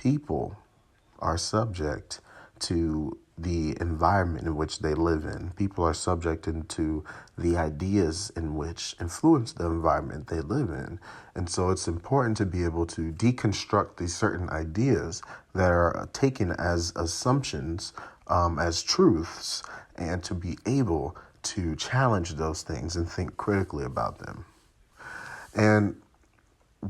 people are subject to the environment in which they live in. People are subject to the ideas in which influence the environment they live in. And so it's important to be able to deconstruct these certain ideas that are taken as assumptions, as truths, and to be able to challenge those things and think critically about them. And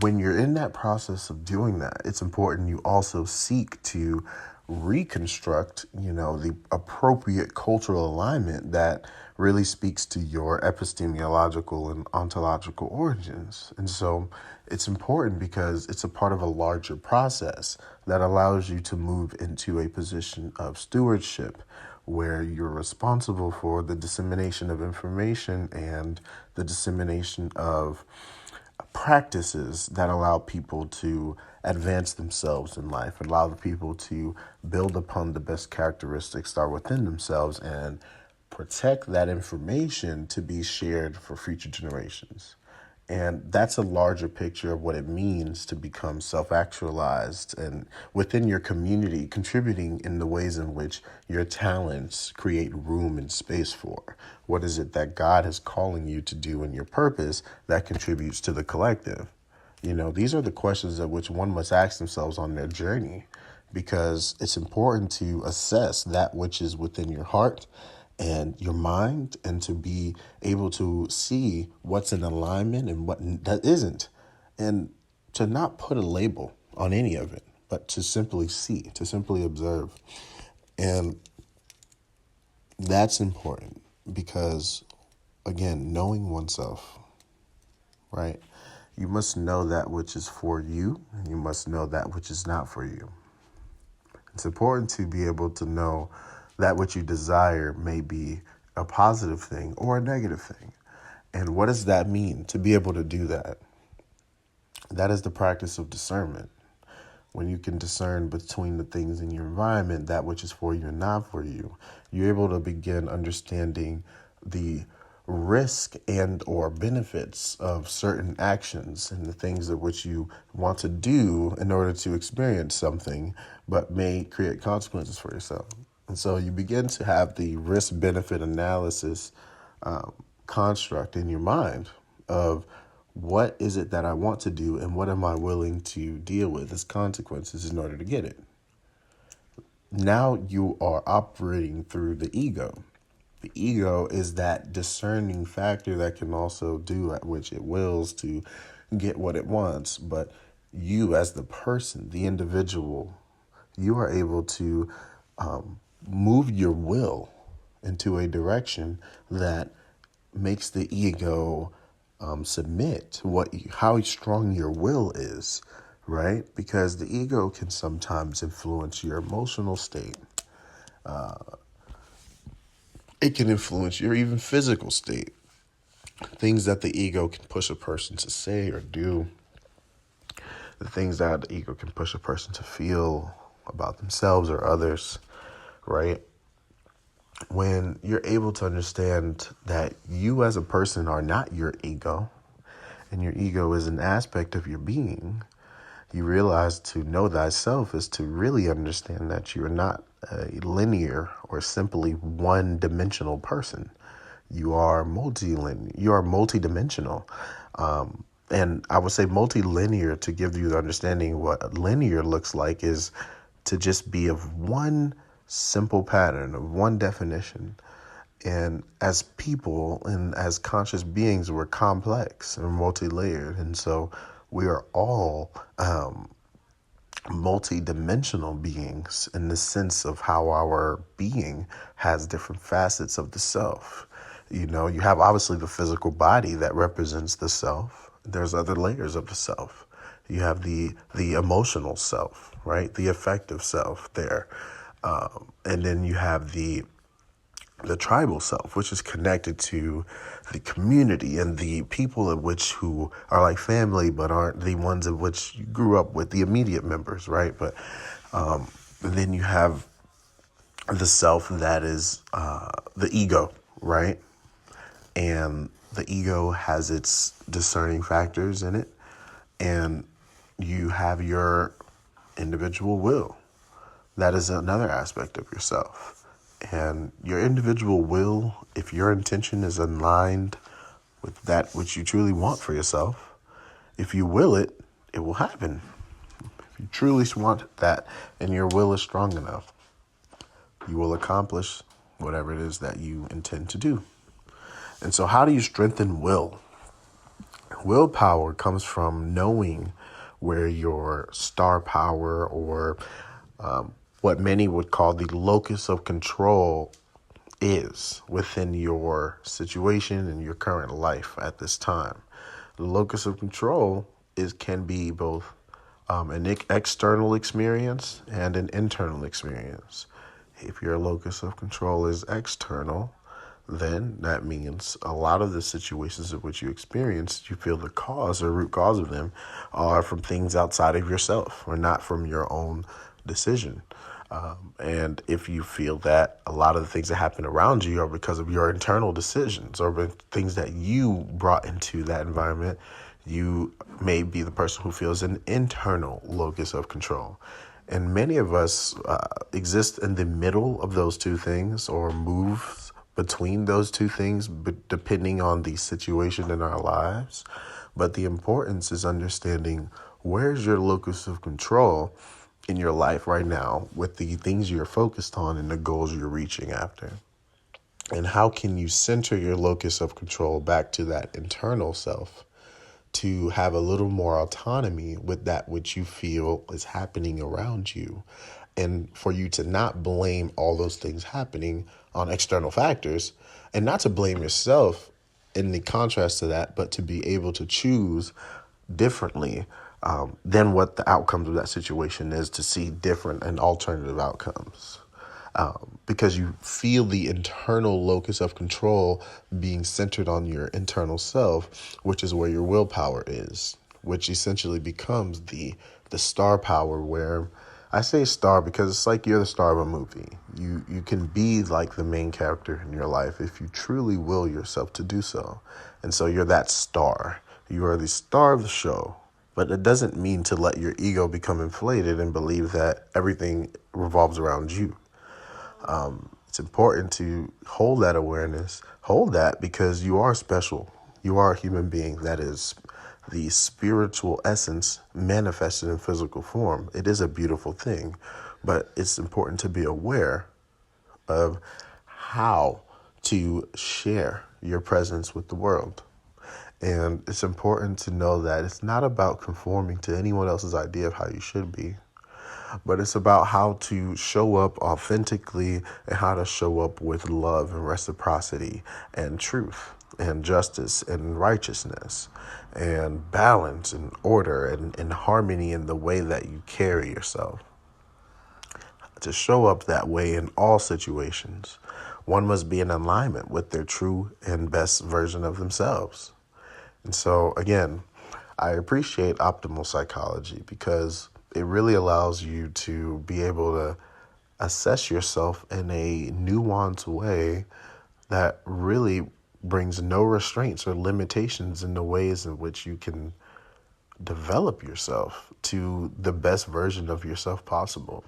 when you're in that process of doing that, it's important you also seek to reconstruct, the appropriate cultural alignment that really speaks to your epistemological and ontological origins. And so it's important because it's a part of a larger process that allows you to move into a position of stewardship where you're responsible for the dissemination of information and the dissemination of practices that allow people to advance themselves in life, allow the people to build upon the best characteristics that are within themselves and protect that information to be shared for future generations. And that's a larger picture of what it means to become self-actualized and within your community, contributing in the ways in which your talents create room and space for. What is it that God is calling you to do in your purpose that contributes to the collective? These are the questions that which one must ask themselves on their journey, because it's important to assess that which is within your heart and your mind, and to be able to see what's in alignment and what that isn't, and to not put a label on any of it, but to simply see, to simply observe. And that's important because, again, knowing oneself, right? You must know that which is for you, and you must know that which is not for you. It's important to be able to know that which you desire may be a positive thing or a negative thing. And what does that mean to be able to do that? That is the practice of discernment. When you can discern between the things in your environment, that which is for you and not for you, you're able to begin understanding the risk and or benefits of certain actions and the things that which you want to do in order to experience something, but may create consequences for yourself. And so you begin to have the risk-benefit analysis construct in your mind of what is it that I want to do and what am I willing to deal with as consequences in order to get it. Now you are operating through the ego. The ego is that discerning factor that can also do at which it wills to get what it wants. But you as the person, the individual, you are able to move your will into a direction that makes the ego submit to how strong your will is, right? Because the ego can sometimes influence your emotional state. It can influence your even physical state. Things that the ego can push a person to say or do, the things that the ego can push a person to feel about themselves or others, right? When you're able to understand that you as a person are not your ego, and your ego is an aspect of your being, you realize to know thyself is to really understand that you're not a linear or simply one-dimensional person. You are multidimensional. And I would say multilinear to give you the understanding what linear looks like is to just be of one simple pattern, of one definition. And as people and as conscious beings, we're complex and multi-layered. And so we are all multi-dimensional beings in the sense of how our being has different facets of the self. You have obviously the physical body that represents the self. There's other layers of the self. You have the emotional self, right? The affective self there. And then you have the tribal self, which is connected to the community and the people of which who are like family, but aren't the ones of which you grew up with, the immediate members, right? But then you have the self that is the ego, right? And the ego has its discerning factors in it. And you have your individual will. That is another aspect of yourself. And your individual will, if your intention is aligned with that which you truly want for yourself, if you will it, it will happen. If you truly want that and your will is strong enough, you will accomplish whatever it is that you intend to do. And so how do you strengthen will? Willpower comes from knowing where your star power, or what many would call the locus of control, is within your situation and your current life at this time. The locus of control can be both an external experience and an internal experience. If your locus of control is external, then that means a lot of the situations in which you experience, you feel the cause or root cause of them are from things outside of yourself or not from your own decision. And if you feel that a lot of the things that happen around you are because of your internal decisions or things that you brought into that environment, you may be the person who feels an internal locus of control. And many of us exist in the middle of those two things or move between those two things, depending on the situation in our lives. But the importance is understanding where's your locus of control in your life right now with the things you're focused on and the goals you're reaching after. And how can you center your locus of control back to that internal self to have a little more autonomy with that which you feel is happening around you, and for you to not blame all those things happening on external factors, and not to blame yourself in the contrast to that, but to be able to choose differently than what the outcomes of that situation is, to see different and alternative outcomes. Because you feel the internal locus of control being centered on your internal self, which is where your willpower is, which essentially becomes the star power, where I say star because it's like you're the star of a movie. You can be like the main character in your life if you truly will yourself to do so. And so you're that star. You are the star of the show. But it doesn't mean to let your ego become inflated and believe that everything revolves around you. It's important to hold that awareness, hold that, because you are special. You are a human being that is the spiritual essence manifested in physical form. It is a beautiful thing, but it's important to be aware of how to share your presence with the world. And it's important to know that it's not about conforming to anyone else's idea of how you should be, but it's about how to show up authentically and how to show up with love and reciprocity and truth and justice and righteousness and balance and order and harmony in the way that you carry yourself. To show up that way in all situations, one must be in alignment with their true and best version of themselves. And so, again, I appreciate optimal psychology because it really allows you to be able to assess yourself in a nuanced way that really brings no restraints or limitations in the ways in which you can develop yourself to the best version of yourself possible.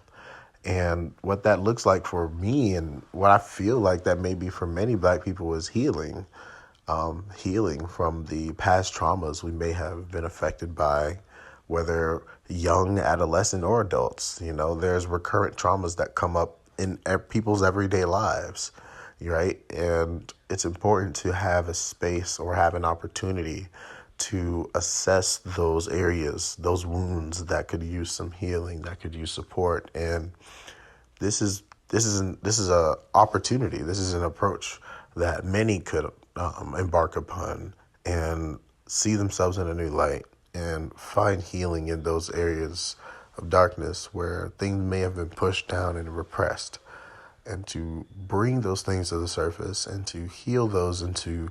And what that looks like for me, and what I feel like that may be for many Black people, is healing. Healing from the past traumas we may have been affected by, whether young, adolescent, or adults. You know, there's recurrent traumas that come up in people's everyday lives, right? And it's important to have a space or have an opportunity to assess those areas, those wounds that could use some healing, that could use support. And this is a opportunity. This is an approach that many could embark upon and see themselves in a new light and find healing in those areas of darkness where things may have been pushed down and repressed, and to bring those things to the surface and to heal those into,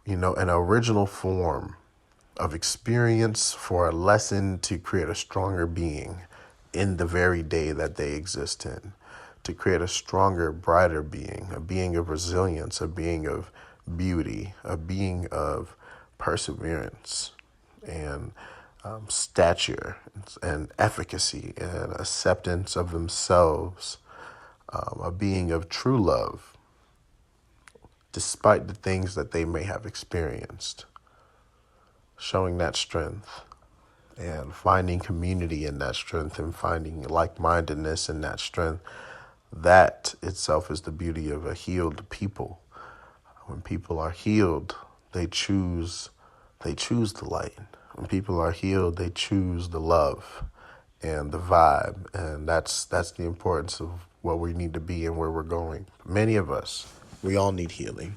an original form of experience for a lesson to create a stronger being in the very day that they exist in, to create a stronger, brighter being, a being of resilience, a being of beauty, a being of perseverance. And stature and efficacy and acceptance of themselves, a being of true love, despite the things that they may have experienced, showing that strength and finding community in that strength and finding like-mindedness in that strength. That itself is the beauty of a healed people. When people are healed, they choose the light. When people are healed, they choose the love and the vibe, and that's the importance of what we need to be and where we're going. Many of us, we all need healing,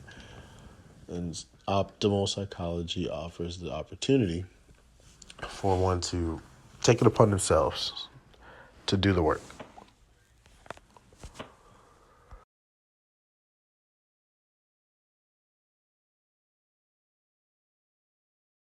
and optimal psychology offers the opportunity for one to take it upon themselves to do the work.